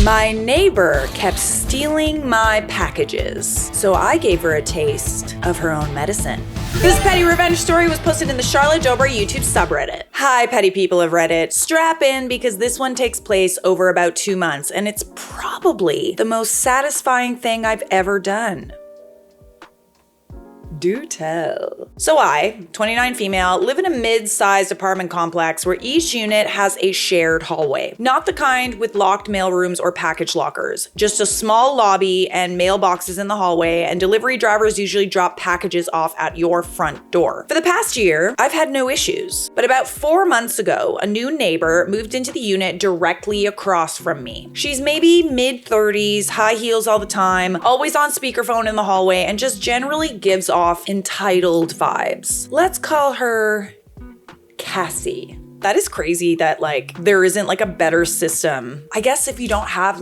My neighbor kept stealing my packages, so I gave her a taste of her own medicine. This petty revenge story was posted in the Charlotte Dobre YouTube subreddit. Hi, petty people of Reddit. Strap in because this one takes place over about 2 months, and it's probably the most satisfying thing I've ever done. Do tell. So I, 29 female, live in a mid-sized apartment complex where each unit has a shared hallway. Not the kind with locked mail rooms or package lockers, just a small lobby and mailboxes in the hallway, and delivery drivers usually drop packages off at your front door. For the past year, I've had no issues. But about 4 months ago, a new neighbor moved into the unit directly across from me. She's maybe mid-30s, high heels all the time, always on speakerphone in the hallway, and just generally gives off entitled vibes. Let's call her Cassie. That is crazy that there isn't a better system. I guess if you don't have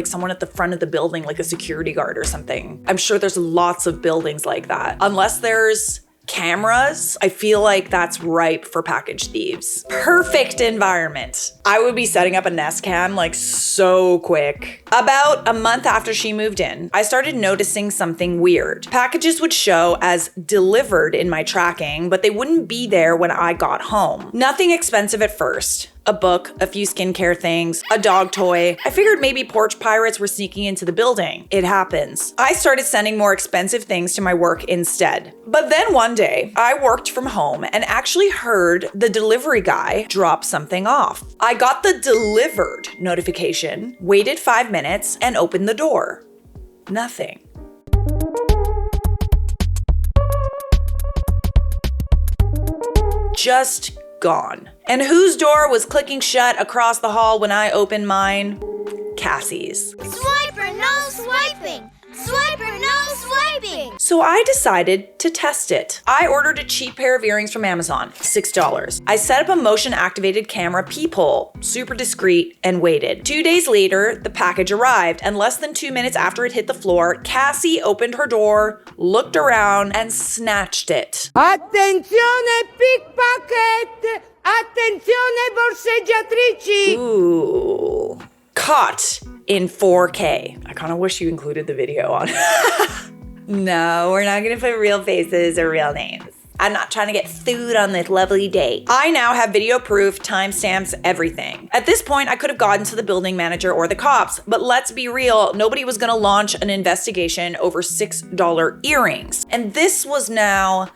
someone at the front of the building, like a security guard or something. I'm sure there's lots of buildings like that. Unless there's cameras, I feel like that's ripe for package thieves. Perfect environment. I would be setting up a Nest Cam so quick. About a month after she moved in, I started noticing something weird. Packages would show as delivered in my tracking, but they wouldn't be there when I got home. Nothing expensive at first. A book, a few skincare things, a dog toy. I figured maybe porch pirates were sneaking into the building. It happens. I started sending more expensive things to my work instead. But then one day, I worked from home and actually heard the delivery guy drop something off. I got the delivered notification, waited 5 minutes, and opened the door. Nothing. Just gone. And whose door was clicking shut across the hall when I opened mine? Cassie's. Swiper, no swiping! Swiper, no swiping! So I decided to test it. I ordered a cheap pair of earrings from Amazon, $6. I set up a motion-activated camera peephole, super discreet, and waited. 2 days later, the package arrived, and less than 2 minutes after it hit the floor, Cassie opened her door, looked around, and snatched it. Attenzione pickpocket! Attenzione borseggiatrici! Ooh. Caught in 4K. I kind of wish you included the video on. No, we're not gonna put real faces or real names. I'm not trying to get food on this lovely date. I now have video proof, timestamps, everything. At this point, I could have gotten to the building manager or the cops, but let's be real, nobody was gonna launch an investigation over $6 earrings. And this was now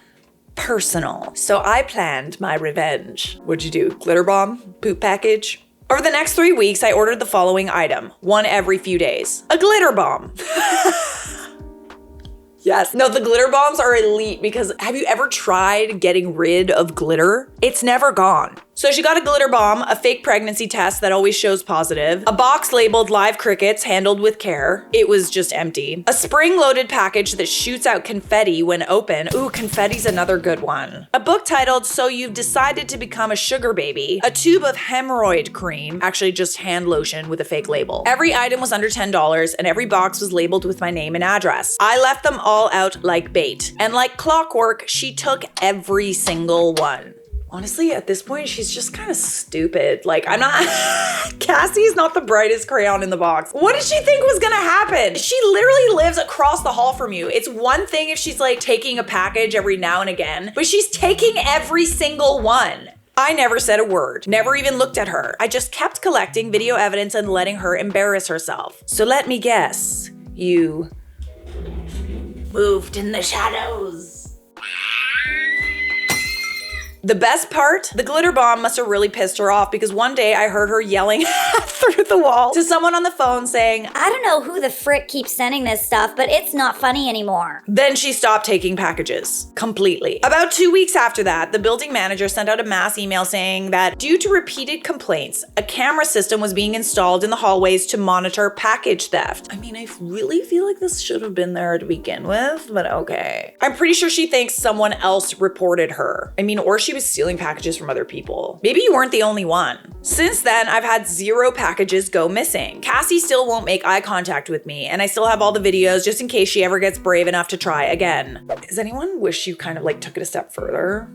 personal. So I planned my revenge. What'd you do? Glitter bomb? Poop package? Over the next 3 weeks, I ordered the following item, one every few days. A glitter bomb. Yes. No, the glitter bombs are elite because have you ever tried getting rid of glitter? It's never gone. So she got a glitter bomb, a fake pregnancy test that always shows positive, a box labeled live crickets handled with care. It was just empty. A spring-loaded package that shoots out confetti when open. Ooh, confetti's another good one. A book titled So You've Decided to Become a Sugar Baby. A tube of hemorrhoid cream, actually just hand lotion with a fake label. Every item was under $10 and every box was labeled with my name and address. I left them all out like bait. And like clockwork, she took every single one. Honestly, at this point, she's just kind of stupid. Cassie's not the brightest crayon in the box. What did she think was gonna happen? She literally lives across the hall from you. It's one thing if she's taking a package every now and again, but she's taking every single one. I never said a word, never even looked at her. I just kept collecting video evidence and letting her embarrass herself. So let me guess, you moved in the shadows. The best part, the glitter bomb must have really pissed her off because one day I heard her yelling through the wall to someone on the phone saying, I don't know who the frick keeps sending this stuff, but it's not funny anymore. Then she stopped taking packages completely. About 2 weeks after that, the building manager sent out a mass email saying that due to repeated complaints, a camera system was being installed in the hallways to monitor package theft. I mean, I really feel like this should have been there to begin with, but okay. I'm pretty sure she thinks someone else reported her. I mean, or she was stealing packages from other people. Maybe you weren't the only one. Since then, I've had 0 packages go missing. Cassie still won't make eye contact with me, and I still have all the videos just in case she ever gets brave enough to try again. Does anyone wish you kind of took it a step further?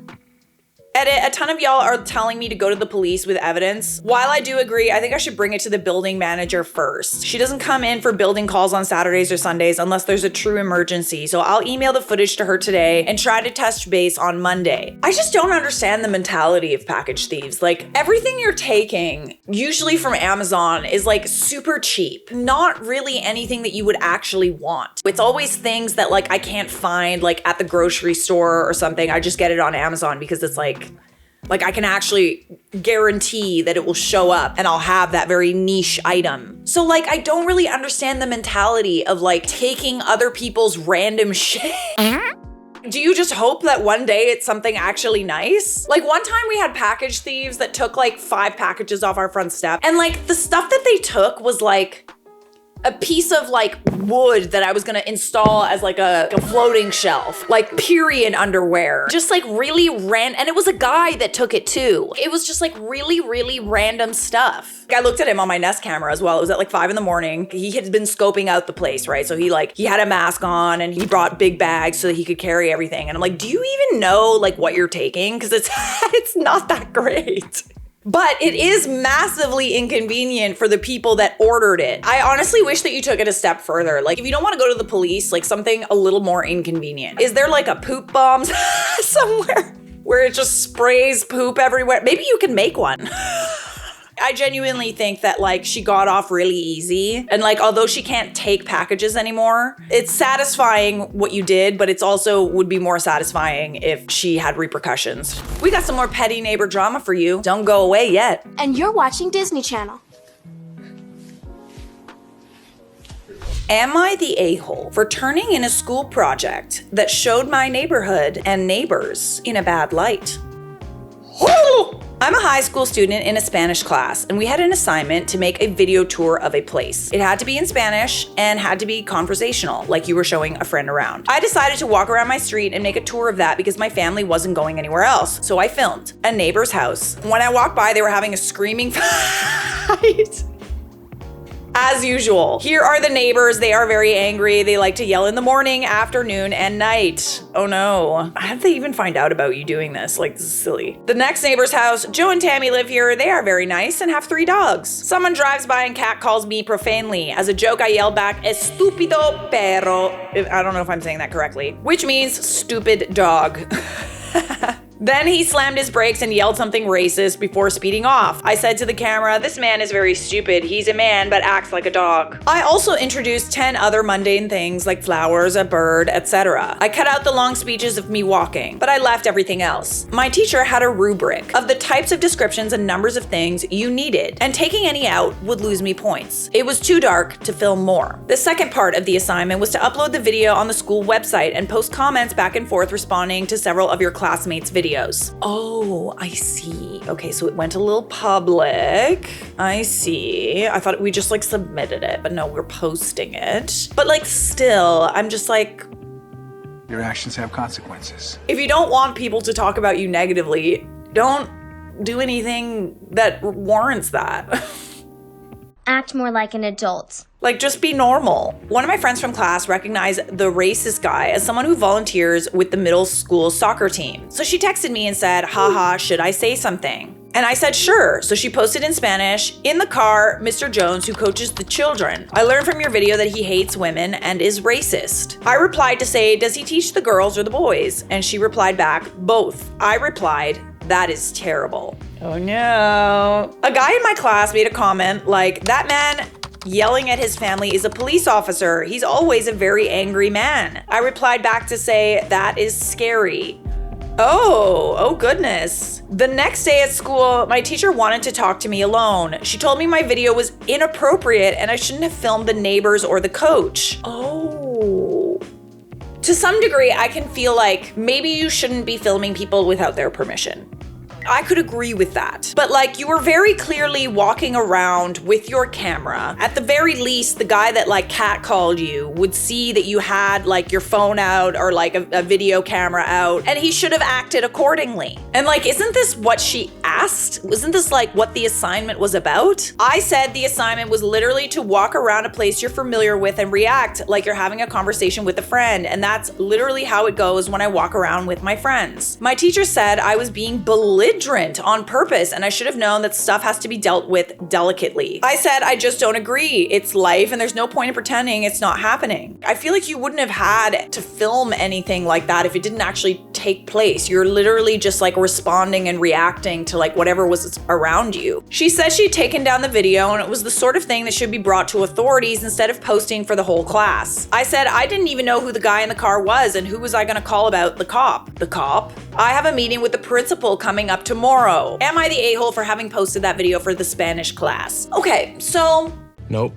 Edit, a ton of y'all are telling me to go to the police with evidence. While I do agree, I think I should bring it to the building manager first. She doesn't come in for building calls on Saturdays or Sundays unless there's a true emergency. So I'll email the footage to her today and try to touch base on Monday. I just don't understand the mentality of package thieves. Like, everything you're taking, usually from Amazon, is like super cheap. Not really anything that you would actually want. It's always things that like I can't find like at the grocery store or something. I just get it on Amazon because it's like I can actually guarantee that it will show up and I'll have that very niche item. So like, I don't really understand the mentality of like taking other people's random shit. Do you just hope that one day it's something actually nice? Like one time we had package thieves that took like 5 packages off our front step. And like the stuff that they took was like a piece of like wood that I was gonna install as like a floating shelf, like period underwear. Just like really and it was a guy that took it too. It was just like really, really random stuff. I looked at him on my Nest camera as well. It was at like 5 in the morning. He had been scoping out the place, right? So he had a mask on and he brought big bags so that he could carry everything. And I'm like, do you even know like what you're taking? Cause it's not that great. But it is massively inconvenient for the people that ordered it. I honestly wish that you took it a step further. Like if you don't want to go to the police, like something a little more inconvenient. Is there like a poop bomb somewhere where it just sprays poop everywhere? Maybe you can make one. I genuinely think that like she got off really easy. And like, although she can't take packages anymore, it's satisfying what you did, but it's also would be more satisfying if she had repercussions. We got some more petty neighbor drama for you. Don't go away yet. And you're watching Disney Channel. Am I the a-hole for turning in a school project that showed my neighborhood and neighbors in a bad light? I'm a high school student in a Spanish class, and we had an assignment to make a video tour of a place. It had to be in Spanish and had to be conversational, like you were showing a friend around. I decided to walk around my street and make a tour of that because my family wasn't going anywhere else. So I filmed a neighbor's house. When I walked by, they were having a screaming fight. As usual. Here are the neighbors. They are very angry. They like to yell in the morning, afternoon, and night. Oh no. How did they even find out about you doing this? Like, this is silly. The next neighbor's house, Joe and Tammy live here. They are very nice and have 3 dogs. Someone drives by and cat calls me profanely. As a joke, I yell back, "Estúpido perro." I don't know if I'm saying that correctly, which means stupid dog. Then he slammed his brakes and yelled something racist before speeding off. I said to the camera, "This man is very stupid. He's a man but acts like a dog." I also introduced 10 other mundane things like flowers, a bird, etc. I cut out the long speeches of me walking, but I left everything else. My teacher had a rubric of the types of descriptions and numbers of things you needed, and taking any out would lose me points. It was too dark to film more. The second part of the assignment was to upload the video on the school website and post comments back and forth responding to several of your classmates' videos. Oh, I see. Okay, so it went a little public. I see. I thought we just like submitted it, but no, we're posting it. But like still, I'm just like, your actions have consequences. if you don't want people to talk about you negatively, don't do anything that warrants that. Act more like an adult. Like, just be normal. One of my friends from class recognized the racist guy as someone who volunteers with the middle school soccer team. So she texted me and said, "Haha, should I say something?" And I said, sure. So she posted in Spanish, "In the car, Mr. Jones, who coaches the children. I learned from your video that he hates women and is racist." I replied to say, "Does he teach the girls or the boys?" And she replied back, "Both." I replied, "That is terrible." Oh no. A guy in my class made a comment like, "That man yelling at his family is a police officer. He's always a very angry man." I replied back to say, "That is scary." Oh goodness. The next day at school, my teacher wanted to talk to me alone. She told me my video was inappropriate and I shouldn't have filmed the neighbors or the coach. Oh. To some degree, I can feel like maybe you shouldn't be filming people without their permission. I could agree with that. But like, you were very clearly walking around with your camera. At the very least, the guy that like catcalled you would see that you had like your phone out or like a video camera out, and he should have acted accordingly. And like, isn't this what she asked? Wasn't this like what the assignment was about? I said the assignment was literally to walk around a place you're familiar with and react like you're having a conversation with a friend. And that's literally how it goes when I walk around with my friends. My teacher said I was being belligerent on purpose and I should have known that stuff has to be dealt with delicately. I said, I just don't agree. It's life and there's no point in pretending it's not happening. I feel like you wouldn't have had to film anything like that if it didn't actually take place. You're literally just like responding and reacting to like whatever was around you. She said she'd taken down the video and it was the sort of thing that should be brought to authorities instead of posting for the whole class. I said I didn't even know who the guy in the car was and who was I gonna call about the cop? The cop? I have a meeting with the principal coming up tomorrow. Am I the a-hole for having posted that video for the Spanish class? Okay, so Nope.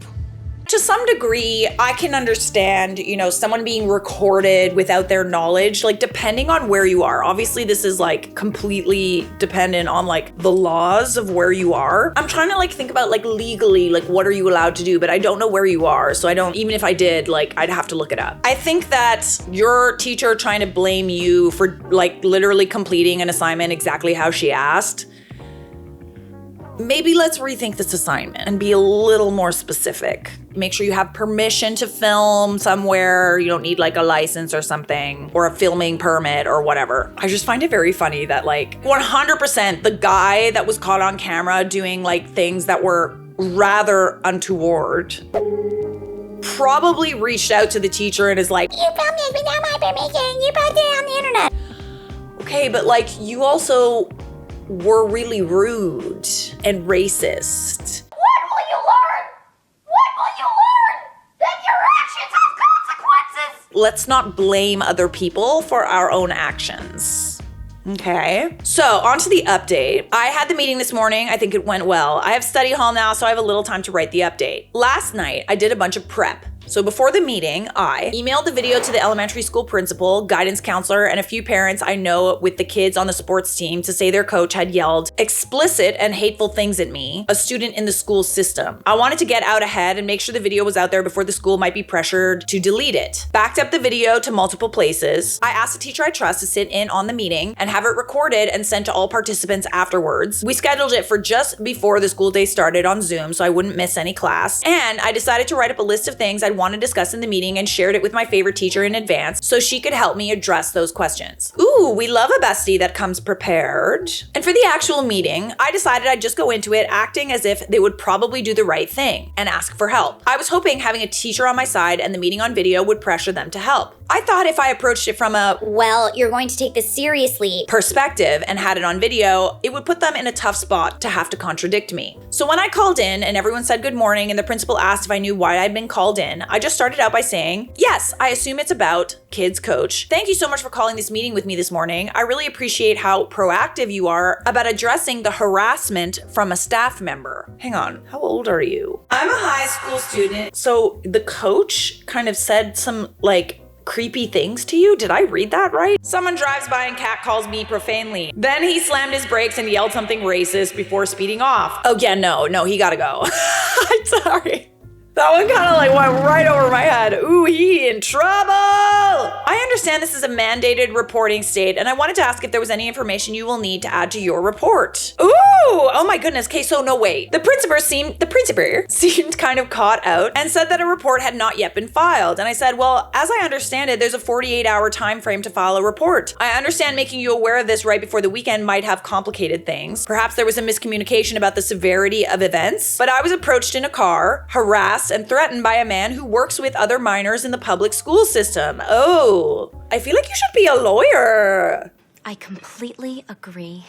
to some degree, I can understand, you know, someone being recorded without their knowledge, like depending on where you are. Obviously, this is like completely dependent on like the laws of where you are. I'm trying to like think about like legally, like what are you allowed to do, but I don't know where you are. So I don't, even if I did, like I'd have to look it up. I think that your teacher trying to blame you for like literally completing an assignment exactly how she asked, maybe let's rethink this assignment and be a little more specific. Make sure you have permission to film somewhere. You don't need like a license or something or a filming permit or whatever. I just find it very funny that like 100% the guy that was caught on camera doing like things that were rather untoward probably reached out to the teacher and is like, You filmed this without my permission. You posted it on the internet. okay, but like you also were really rude and racist. What will you learn? What will you learn? That your actions have consequences. Let's not blame other people for our own actions. Okay, so on to the update. I had the meeting this morning. I think it went well. I have study hall now, so I have a little time to write the update. Last night, I did a bunch of prep. So before the meeting, I emailed the video to the elementary school principal, guidance counselor, and a few parents I know with the kids on the sports team to say their coach had yelled explicit and hateful things at me, a student in the school system. I wanted to get out ahead and make sure the video was out there before the school might be pressured to delete it. Backed up the video to multiple places. I asked a teacher I trust to sit in on the meeting and have it recorded and sent to all participants afterwards. We scheduled it for just before the school day started on Zoom so I wouldn't miss any class. And I decided to write up a list of things I'd want to discuss in the meeting and shared it with my favorite teacher in advance so she could help me address those questions. Ooh, we love a bestie that comes prepared. And for the actual meeting, I decided I'd just go into it acting as if they would probably do the right thing and ask for help. I was hoping having a teacher on my side and the meeting on video would pressure them to help. I thought if I approached it from a Well, you're going to take this seriously. perspective and had it on video, it would put them in a tough spot to have to contradict me. So when I called in and everyone said good morning and the principal asked if I knew why I'd been called in, I just started out by saying, yes, I assume it's about kids coach. Thank you so much for calling this meeting with me this morning. I really appreciate how proactive you are about addressing the harassment from a staff member. Hang on, how old are you? I'm a high school student. So the coach kind of said some like creepy things to you? Did I read that right? Someone drives by and cat calls me profanely. Then he slammed his brakes and yelled something racist before speeding off. Oh yeah, no, he gotta go. I'm sorry. That one kind of like went right over my head. Ooh, he in trouble. I understand this is a mandated reporting state, and I wanted to ask if there was any information you will need to add to your report. Ooh, oh my goodness. Okay, so no wait. The principal seemed kind of caught out and said that a report had not yet been filed. And I said, well, as I understand it, there's a 48-hour time frame to file a report. I understand making you aware of this right before the weekend might have complicated things. Perhaps there was a miscommunication about the severity of events, but I was approached in a car, harassed and threatened by a man who works with other minors in the public school system. Oh, I feel like you should be a lawyer. I completely agree.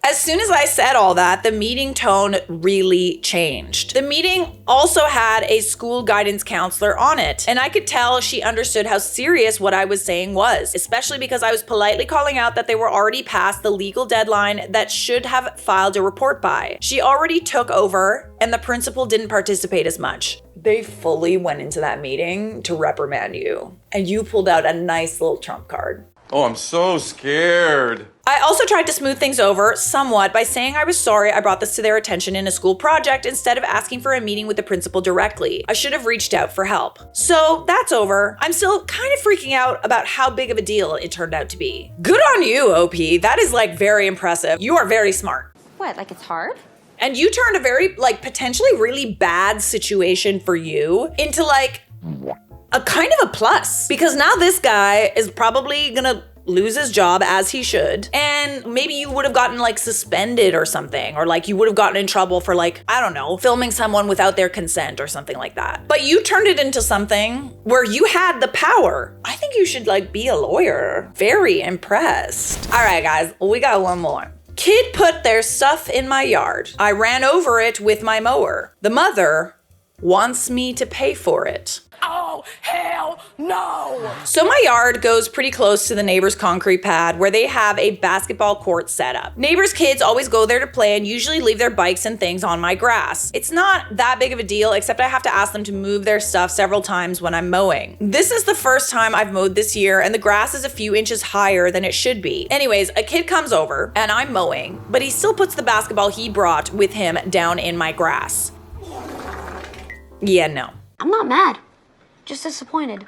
As soon as I said all that, the meeting tone really changed. The meeting also had a school guidance counselor on it, and I could tell she understood how serious what I was saying was, especially because I was politely calling out that they were already past the legal deadline that should have filed a report by. She already took over, and the principal didn't participate as much. They fully went into that meeting to reprimand you, and you pulled out a nice little trump card. Oh, I'm so scared. I also tried to smooth things over somewhat by saying I was sorry I brought this to their attention in a school project instead of asking for a meeting with the principal directly. I should have reached out for help. So that's over. I'm still kind of freaking out about how big of a deal it turned out to be. Good on you, OP. That is like very impressive. You are very smart. What, like it's hard? And you turned a very like potentially really bad situation for you into like a kind of a plus, because now this guy is probably gonna lose his job, as he should, and maybe you would have gotten like suspended or something, or like you would have gotten in trouble for like, I don't know, filming someone without their consent or something like that. But you turned it into something where you had the power. I think you should like be a lawyer. Very impressed. All right, guys, we got one more. Kid put their stuff in my yard. I ran over it with my mower. The mother wants me to pay for it. Oh, hell no! So my yard goes pretty close to the neighbor's concrete pad where they have a basketball court set up. Neighbors' kids always go there to play and usually leave their bikes and things on my grass. It's not that big of a deal, except I have to ask them to move their stuff several times when I'm mowing. This is the first time I've mowed this year and the grass is a few inches higher than it should be. Anyways, a kid comes over and I'm mowing, but he still puts the basketball he brought with him down in my grass. Yeah, no. I'm not mad. Just disappointed.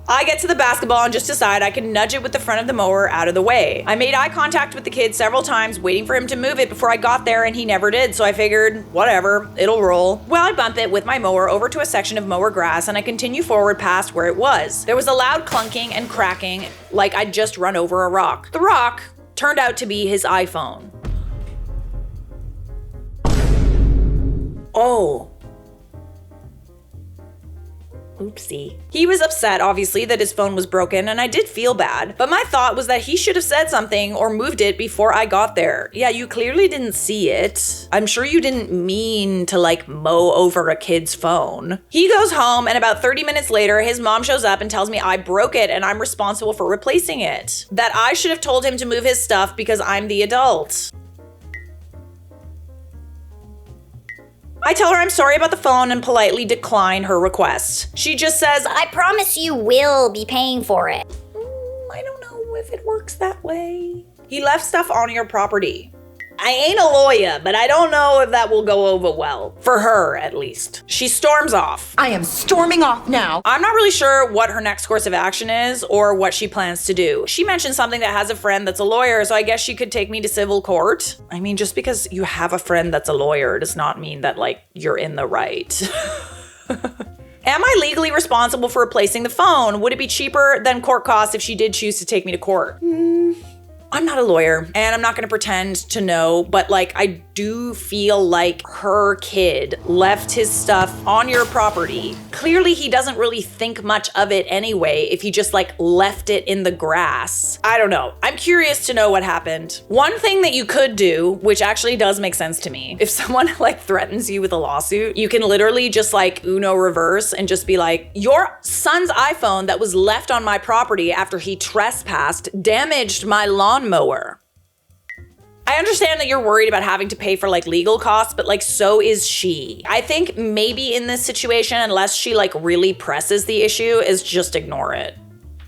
I get to the basketball and just decide I can nudge it with the front of the mower out of the way. I made eye contact with the kid several times, waiting for him to move it before I got there, and he never did, so I figured, whatever, it'll roll. Well, I bump it with my mower over to a section of mower grass, and I continue forward past where it was. There was a loud clunking and cracking, like I'd just run over a rock. The rock turned out to be his iPhone. Oh. Oopsie. He was upset, obviously, that his phone was broken, and I did feel bad. But my thought was that he should have said something or moved it before I got there. Yeah, you clearly didn't see it. I'm sure you didn't mean to, like, mow over a kid's phone. He goes home, and about 30 minutes later, his mom shows up and tells me I broke it and I'm responsible for replacing it. That I should have told him to move his stuff because I'm the adult. I tell her I'm sorry about the phone and politely decline her request. She just says, I promise you will be paying for it. I don't know if it works that way. He left stuff on your property. I ain't a lawyer, but I don't know if that will go over well. For her, at least. She storms off. I am storming off now. I'm not really sure what her next course of action is or what she plans to do. She mentioned something that has a friend that's a lawyer, so I guess she could take me to civil court. I mean, just because you have a friend that's a lawyer does not mean that, like, you're in the right. Am I legally responsible for replacing the phone? Would it be cheaper than court costs if she did choose to take me to court? I'm not a lawyer, and I'm not gonna pretend to know, but like, I do feel like her kid left his stuff on your property. Clearly, he doesn't really think much of it anyway if he just like left it in the grass. I don't know. I'm curious to know what happened. One thing that you could do, which actually does make sense to me, if someone like threatens you with a lawsuit, you can literally just like Uno reverse and just be like, your son's iPhone that was left on my property after he trespassed damaged my lawnmower. I understand that you're worried about having to pay for like legal costs, but like so is she. I think maybe in this situation, unless she like really presses the issue, is just ignore it.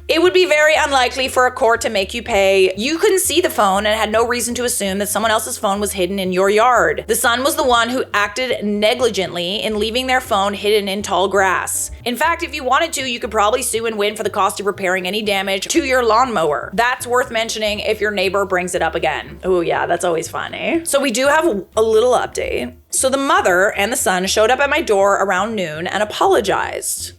It would be very unlikely for a court to make you pay. You couldn't see the phone and had no reason to assume that someone else's phone was hidden in your yard. The son was the one who acted negligently in leaving their phone hidden in tall grass. In fact, if you wanted to, you could probably sue and win for the cost of repairing any damage to your lawnmower. That's worth mentioning if your neighbor brings it up again. Oh yeah, that's always fun, eh? So we do have a little update. So the mother and the son showed up at my door around noon and apologized.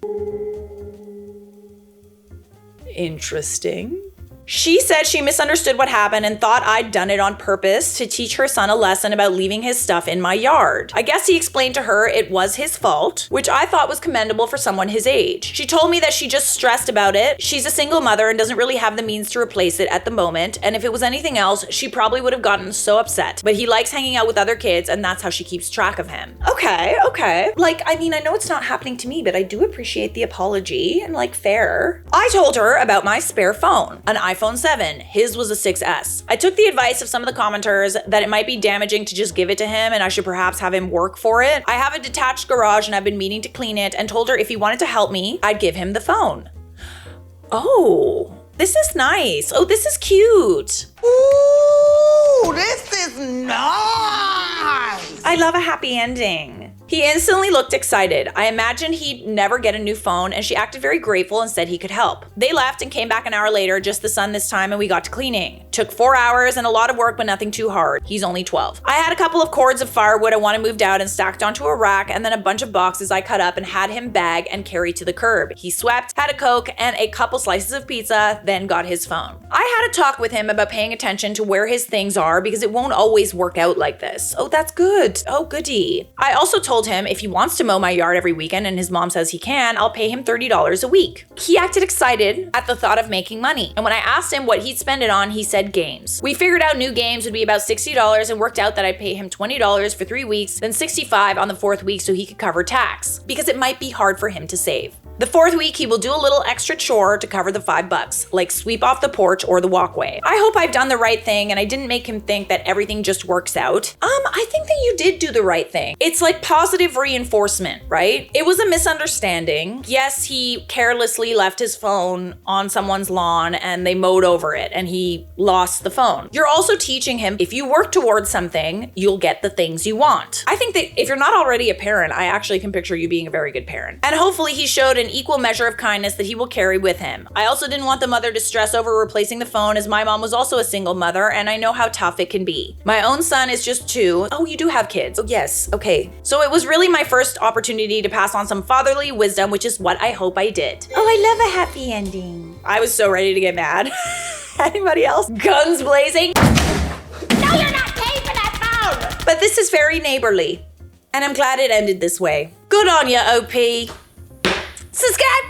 Interesting. She said she misunderstood what happened and thought I'd done it on purpose to teach her son a lesson about leaving his stuff in my yard. I guess he explained to her it was his fault, which I thought was commendable for someone his age. She told me that she just stressed about it. She's a single mother and doesn't really have the means to replace it at the moment, and if it was anything else, she probably would have gotten so upset. But he likes hanging out with other kids, and that's how she keeps track of him. Okay. Like, I mean, I know it's not happening to me, but I do appreciate the apology and like fair. I told her about my spare phone, an iPhone 7. His was a 6S. I took the advice of some of the commenters that it might be damaging to just give it to him and I should perhaps have him work for it. I have a detached garage and I've been meaning to clean it, and told her if he wanted to help me, I'd give him the phone. Oh, This is nice. Oh, this is cute. Ooh, this is nice. I love a happy ending. He instantly looked excited. I imagined he'd never get a new phone, and she acted very grateful and said he could help. They left and came back an hour later, just the sun this time, and we got to cleaning. Took 4 hours and a lot of work, but nothing too hard. He's only 12. I had a couple of cords of firewood I wanted moved out and stacked onto a rack, and then a bunch of boxes I cut up and had him bag and carry to the curb. He swept, had a Coke and a couple slices of pizza, then got his phone. I had a talk with him about paying attention to where his things are because it won't always work out like this. Oh, that's good. Oh, goody. I also told him if he wants to mow my yard every weekend and his mom says he can, I'll pay him $30 a week. He acted excited at the thought of making money. And when I asked him what he'd spend it on, he said games. We figured out new games would be about $60 and worked out that I'd pay him $20 for 3 weeks, then $65 on the 4th week so he could cover tax, because it might be hard for him to save. The 4th week, he will do a little extra chore to cover the $5, like sweep off the porch or the walkway. I hope I've done the right thing and I didn't make him think that everything just works out. I think that you did do the right thing. It's like positive reinforcement, right? It was a misunderstanding. Yes, he carelessly left his phone on someone's lawn and they mowed over it and he lost the phone. You're also teaching him if you work towards something, you'll get the things you want. I think that if you're not already a parent, I actually can picture you being a very good parent. And hopefully he showed an equal measure of kindness that he will carry with him. I also didn't want the mother to stress over replacing the phone, as my mom was also a single mother and I know how tough it can be. My own son is just 2. Oh, you do have kids. Oh, yes. Okay. So it was really my first opportunity to pass on some fatherly wisdom, which is what I hope I did. Oh, I love a happy ending. I was so ready to get mad. Anybody else? Guns blazing. No, you're not paying for that phone! But this is very neighborly. And I'm glad it ended this way. Good on ya, OP. Subscribe!